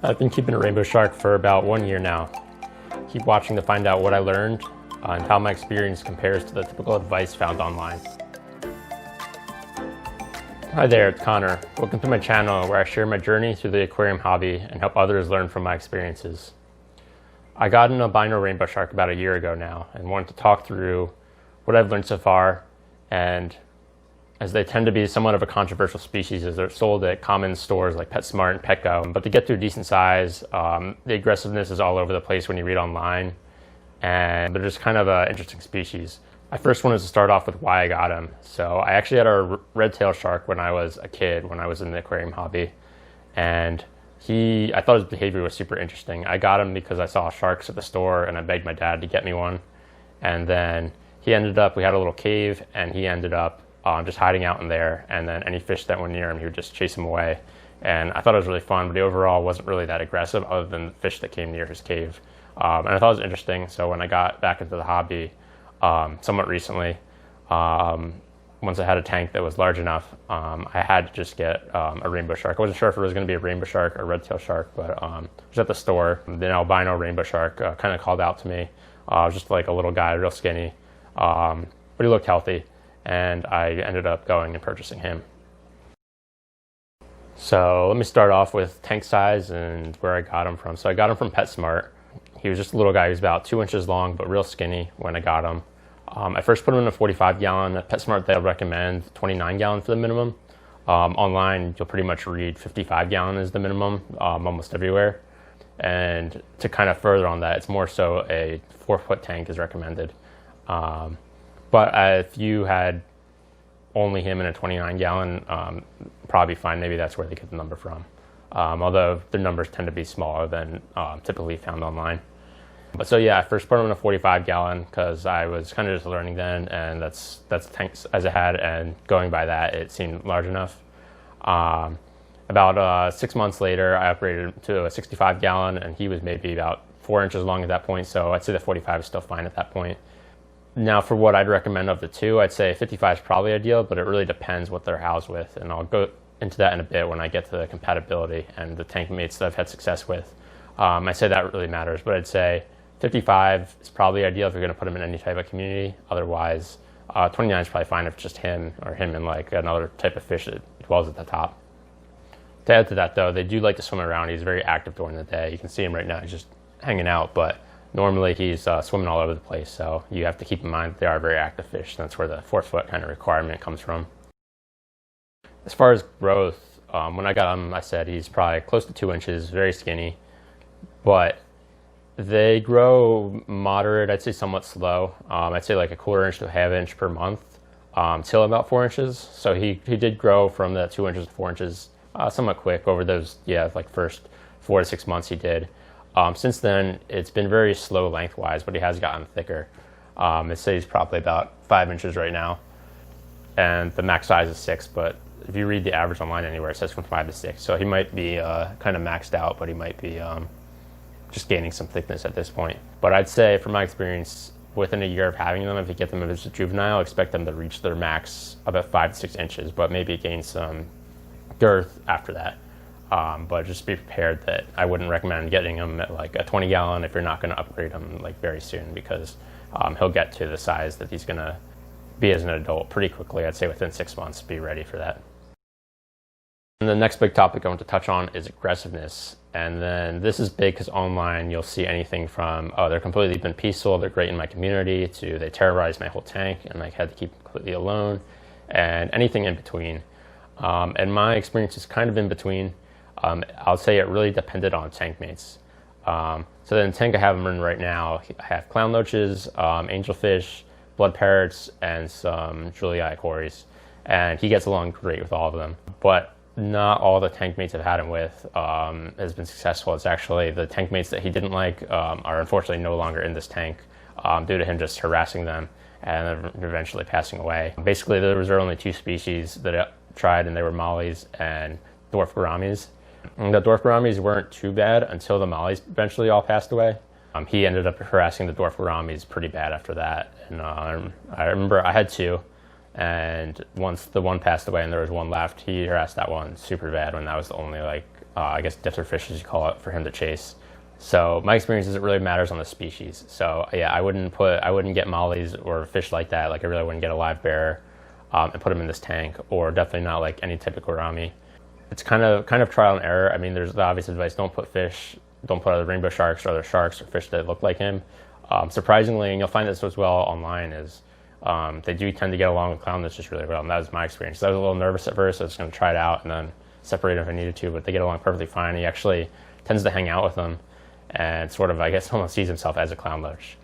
I've been keeping a rainbow shark for about 1 year now. Keep watching to find out what I learned and how my experience compares to the typical advice found online. Hi there, it's Connor. Welcome to my channel where I share my journey through the aquarium hobby and help others learn from my experiences. I got an albino rainbow shark about a year ago now and wanted to talk through what I've learned so far, and as they tend to be somewhat of a controversial species as they're sold at common stores like Petsmart and Petco. But to get to a decent size, the aggressiveness is all over the place when you read online, and they're just kind of an interesting species. I first wanted to start off with why I got him. So I actually had a red-tailed shark when I was a kid, when I was in the aquarium hobby, and I thought his behavior was super interesting. I got him because I saw sharks at the store and I begged my dad to get me one. And then we had a little cave, and he ended up just hiding out in there, and then any fish that went near him, he would just chase him away. And I thought it was really fun, but he overall wasn't really that aggressive other than the fish that came near his cave. And I thought it was interesting. So when I got back into the hobby somewhat recently, once I had a tank that was large enough, I had to just get a rainbow shark. I wasn't sure if it was going to be a rainbow shark or a red-tailed shark, but I was at the store. The albino rainbow shark kind of called out to me. Just like a little guy, real skinny, but he looked healthy. And I ended up going and purchasing him. So let me start off with tank size and where I got him from. So I got him from Petsmart. He was just a little guy. He was about 2 inches long, but real skinny when I got him. I first put him in a 45 gallon. At Petsmart, they'll recommend 29 gallon for the minimum. Online, you'll pretty much read 55 gallon is the minimum almost everywhere. And to kind of further on that, it's more so a 4-foot tank is recommended. But if you had only him in a 29 gallon, probably fine. Maybe that's where they get the number from. Although the numbers tend to be smaller than typically found online. But so yeah, I first put him in a 45 gallon because I was kind of just learning then, and that's tanks as I had, and going by that, it seemed large enough. About 6 months later, I upgraded to a 65 gallon, and he was maybe about 4 inches long at that point. So I'd say the 45 is still fine at that point. Now, for what I'd recommend of the two, I'd say 55 is probably ideal, but it really depends what they're housed with. And I'll go into that in a bit when I get to the compatibility and the tank mates that I've had success with. I say that really matters, but I'd say 55 is probably ideal if you're going to put him in any type of community. Otherwise, 29 is probably fine if it's just him, or him and like another type of fish that dwells at the top. To add to that, though, they do like to swim around. He's very active during the day. You can see him right now. He's just hanging out, but normally he's swimming all over the place, so you have to keep in mind that they are very active fish. That's where the 4-foot kind of requirement comes from. As far as growth, when I got him, I said he's probably close to 2 inches, very skinny, but they grow moderate, I'd say somewhat slow. I'd say like a 1/4 inch to a 1/2 inch per month till about 4 inches. So he did grow from the 2 inches to 4 inches somewhat quick over those, like first 4 to 6 months he did. Since then, it's been very slow lengthwise, but he has gotten thicker. I'd say he's probably about 5 inches right now, and the max size is 6, but if you read the average online anywhere, it says from 5 to 6. So he might be kind of maxed out, but he might be just gaining some thickness at this point. But I'd say, from my experience, within a year of having them, if you get them as a juvenile, expect them to reach their max about 5 to 6 inches, but maybe gain some girth after that. But just be prepared that I wouldn't recommend getting him at like a 20 gallon if you're not going to upgrade him like very soon, because he'll get to the size that he's going to be as an adult pretty quickly. I'd say within 6 months, be ready for that. And the next big topic I want to touch on is aggressiveness. And then this is big because online you'll see anything from, oh, they're completely been peaceful, they're great in my community, to they terrorized my whole tank and I had to keep them completely alone, and anything in between. And my experience is kind of in between. I'll say it really depended on tank mates. So the tank I have them in right now, I have clown loaches, angelfish, blood parrots, and some Julii cories. And he gets along great with all of them. But not all the tank mates I've had him with has been successful. It's actually the tank mates that he didn't like are unfortunately no longer in this tank due to him just harassing them and eventually passing away. Basically, there was only 2 species that I tried, and they were mollies and dwarf gouramis. And the dwarf gouramis weren't too bad until the mollies eventually all passed away. He ended up harassing the dwarf gouramis pretty bad after that. And I remember I had 2, and once the one passed away and there was one left, he harassed that one super bad when that was the only like I guess dips or fish as you call it, for him to chase. So my experience is it really matters on the species. So yeah, I wouldn't get mollies or fish like that. Like I really wouldn't get a live bear and put them in this tank, or definitely not like any type of gourami. It's kind of trial and error. I mean, there's the obvious advice: don't put other rainbow sharks or other sharks or fish that look like him. Surprisingly, and you'll find this as well online, is they do tend to get along with clownlets just really well, and that was my experience. So I was a little nervous at first, so I was going to try it out and then separate him if I needed to, but they get along perfectly fine. He actually tends to hang out with them and sort of, I guess, almost sees himself as a clownloach.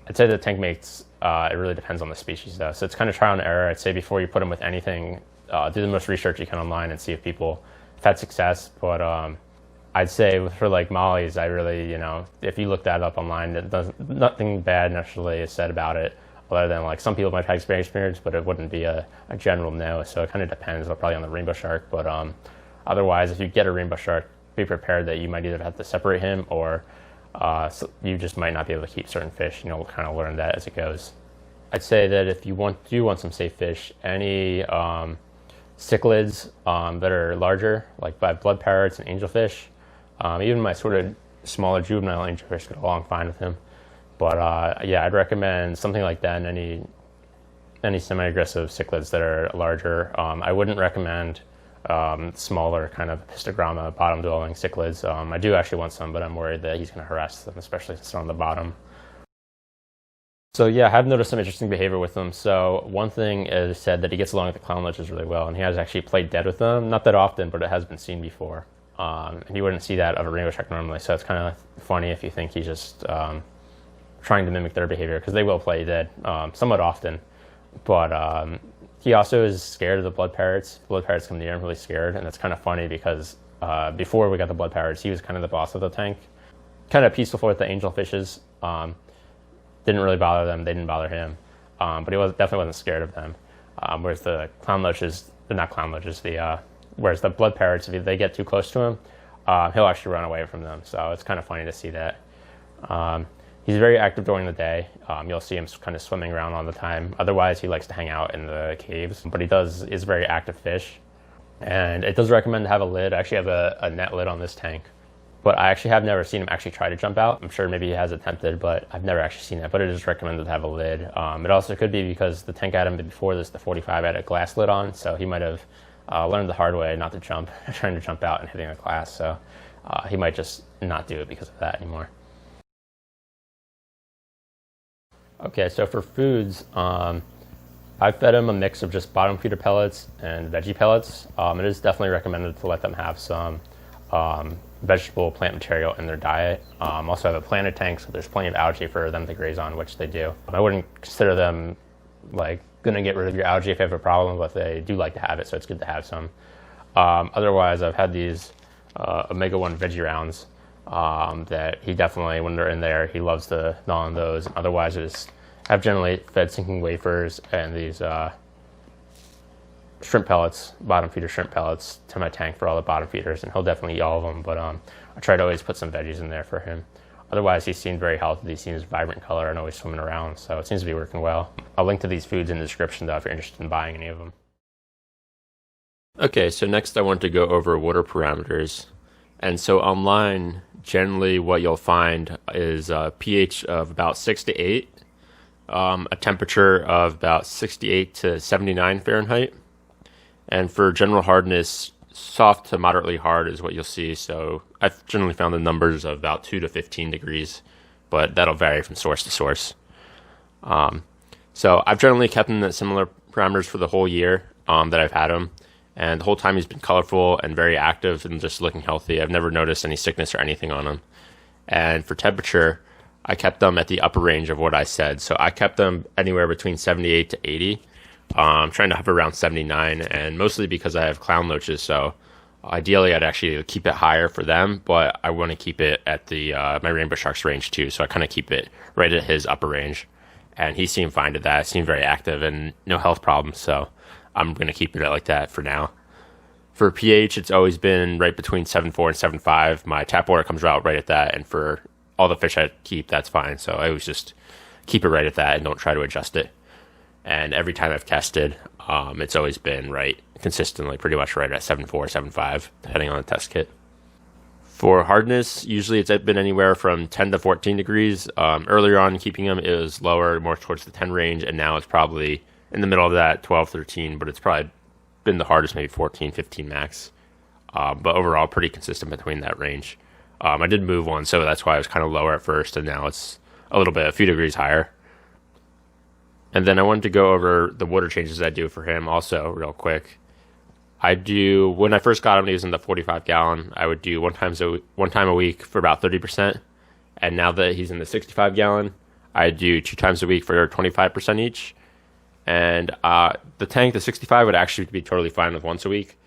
I'd say the tank mates, it really depends on the species though. So it's kind of trial and error. I'd say before you put them with anything, do the most research you can online and see if people have had success. But I'd say for like mollies, I really, if you look that up online, nothing bad necessarily is said about it, other than like some people might have experience, but it wouldn't be a general no. So it kind of depends probably on the rainbow shark. But otherwise, if you get a rainbow shark, be prepared that you might either have to separate him or so you just might not be able to keep certain fish. Kind of learn that as it goes. I'd say that if you do want some safe fish, any cichlids that are larger, like by blood parrots and angelfish, even my sort of smaller juvenile angelfish get along fine with him. But yeah, I'd recommend something like that, and any semi-aggressive cichlids that are larger. I wouldn't recommend smaller kind of histogramma bottom-dwelling cichlids. I do actually want some, but I'm worried that he's going to harass them, especially since they're on the bottom. So yeah, I have noticed some interesting behavior with them. So one thing is said that he gets along with the clownloaches really well, and he has actually played dead with them. Not that often, but it has been seen before. And you wouldn't see that of a rainbow shark normally, so it's kind of funny if you think he's just trying to mimic their behavior, because they will play dead somewhat often. But he also is scared of the blood parrots. Blood parrots come near him really scared, and it's kind of funny because before we got the blood parrots, he was kind of the boss of the tank. Kind of peaceful with the angelfishes. Didn't really bother them. They didn't bother him. But he definitely wasn't scared of them. Whereas the clownloaches, they're not clownloaches. Whereas the blood parrots, if they get too close to him, he'll actually run away from them. So it's kind of funny to see that. He's very active during the day. You'll see him kind of swimming around all the time. Otherwise, he likes to hang out in the caves, but is a very active fish. And it does recommend to have a lid. I actually have a net lid on this tank, but I actually have never seen him actually try to jump out. I'm sure maybe he has attempted, but I've never actually seen that, but it is recommended to have a lid. It also could be because the tank I had him before this, the 45, had a glass lid on, so he might have learned the hard way not to jump, trying to jump out and hitting the glass. So he might just not do it because of that anymore. Okay, so for foods, I fed him a mix of just bottom feeder pellets and veggie pellets. It is definitely recommended to let them have some vegetable plant material in their diet. Also have a planted tank, so there's plenty of algae for them to graze on, which they do. I wouldn't consider them like gonna get rid of your algae if you have a problem, but they do like to have it, so it's good to have some. Otherwise, I've had these omega-1 veggie rounds that he definitely, when they're in there, he loves to gnaw on those. Otherwise, I've generally fed sinking wafers and these shrimp pellets, bottom feeder shrimp pellets, to my tank for all the bottom feeders, and he'll definitely eat all of them, but I try to always put some veggies in there for him. Otherwise, he seemed very healthy. He seems vibrant color and always swimming around, so it seems to be working well. I'll link to these foods in the description, though, if you're interested in buying any of them. Okay, so next I want to go over water parameters. And so online, generally what you'll find is a pH of about 6 to 8, a temperature of about 68 to 79 Fahrenheit. And for general hardness, soft to moderately hard is what you'll see. So I've generally found the numbers of about 2 to 15 degrees, but that'll vary from source to source. So I've generally kept him at similar parameters for the whole year that I've had him. And the whole time he's been colorful and very active and just looking healthy. I've never noticed any sickness or anything on him. And for temperature, I kept them at the upper range of what I said. So I kept them anywhere between 78 to 80. I'm trying to hover around 79, and mostly because I have clown loaches. So ideally, I'd actually keep it higher for them, but I want to keep it at the my rainbow shark's range too. So I kind of keep it right at his upper range. And he seemed fine to that. Seemed very active and no health problems. So I'm going to keep it like that for now. For pH, it's always been right between 7.4 and 7.5. My tap water comes out right at that, and for all the fish I keep, that's fine. So I always just keep it right at that and don't try to adjust it. And every time I've tested, it's always been right, consistently, pretty much right at 7.4, 7.5, depending on the test kit. For hardness, usually it's been anywhere from 10 to 14 degrees. Earlier on keeping them, it was lower, more towards the 10 range, and now it's probably in the middle of that, 12, 13, but it's probably been the hardest, maybe 14, 15 max. But overall, pretty consistent between that range. I did move one, so that's why I was kind of lower at first, and now it's a few degrees higher. And then I wanted to go over the water changes I do for him also real quick. When I first got him, he was in the 45 gallon. I would do one time a week for about 30%. And now that he's in the 65 gallon, I do 2 times a week for 25% each. And the tank, the 65, would actually be totally fine with once a week.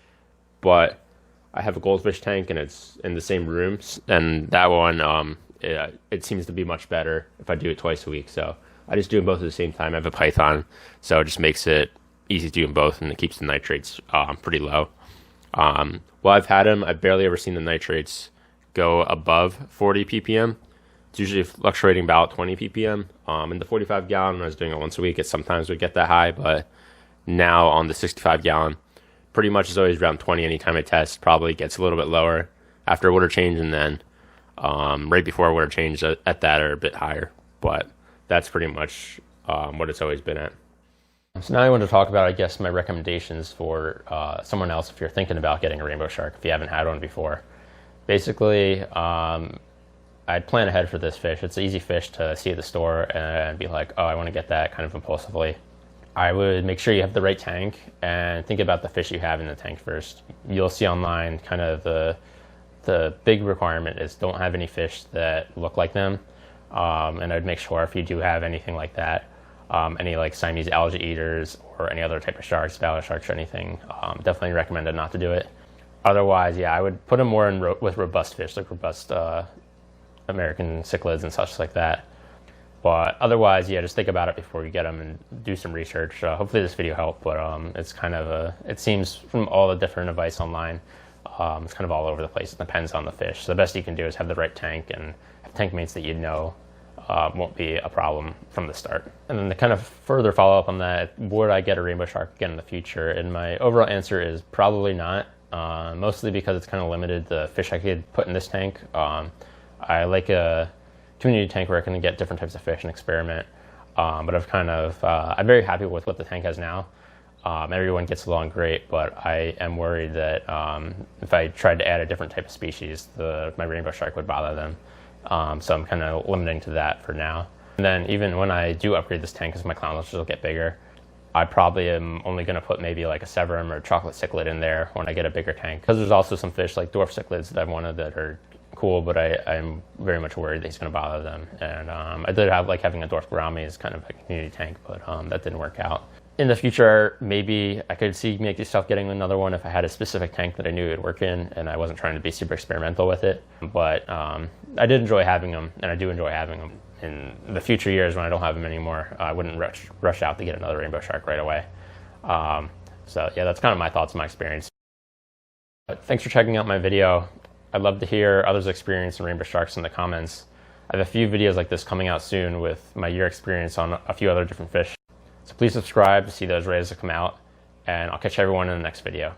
But I have a goldfish tank and it's in the same rooms. And that one, it seems to be much better if I do it twice a week. So I just do them both at the same time. I have a Python, so it just makes it easy to do them both, and it keeps the nitrates pretty low. While I've had them, I've barely ever seen the nitrates go above 40 ppm. It's usually fluctuating about 20 ppm. In the 45 gallon, when I was doing it once a week, it sometimes would get that high, but now on the 65 gallon, pretty much is always around 20 anytime I test. Probably gets a little bit lower after a water change, and then right before a water change at that are a bit higher. But that's pretty much what it's always been at. So now I want to talk about, I guess, my recommendations for someone else if you're thinking about getting a rainbow shark, if you haven't had one before. Basically, I'd plan ahead for this fish. It's an easy fish to see at the store and be like, oh, I want to get that kind of impulsively. I would make sure you have the right tank and think about the fish you have in the tank first. You'll see online kind of the big requirement is don't have any fish that look like them. And I'd make sure if you do have anything like that, any like Siamese algae eaters or any other type of sharks, valor sharks or anything, definitely recommended not to do it. Otherwise, yeah, I would put them more in with robust fish, like robust American cichlids and such like that. But otherwise, yeah, just think about it before you get them and do some research. Hopefully this video helped, but it's kind of it seems from all the different advice online, it's kind of all over the place. It depends on the fish. So the best you can do is have the right tank and have tank mates that you know won't be a problem from the start. And then to kind of further follow up on that, would I get a rainbow shark again in the future? And my overall answer is probably not, mostly because it's kind of limited the fish I could put in this tank. I like a community tank where I can get different types of fish and experiment, but I'm very happy with what the tank has now. Everyone gets along great, but I am worried that if I tried to add a different type of species, my rainbow shark would bother them. So I'm kind of limiting to that for now. And then even when I do upgrade this tank, because my clown lobsters will get bigger, I probably am only going to put maybe like a severum or chocolate cichlid in there when I get a bigger tank. Because there's also some fish like dwarf cichlids that I've wanted that are cool, but I'm very much worried that he's going to bother them. And I did have like having a dwarf gourami as kind of a community tank, but that didn't work out. In the future, maybe I could see myself getting another one if I had a specific tank that I knew it would work in and I wasn't trying to be super experimental with it. But I did enjoy having them, and I do enjoy having them. In the future years when I don't have them anymore, I wouldn't rush out to get another rainbow shark right away. So yeah, that's kind of my thoughts and my experience. But thanks for checking out my video. I'd love to hear others' experience in rainbow sharks in the comments. I have a few videos like this coming out soon with my year experience on a few other different fish. So please subscribe to see those ready to come out, and I'll catch everyone in the next video.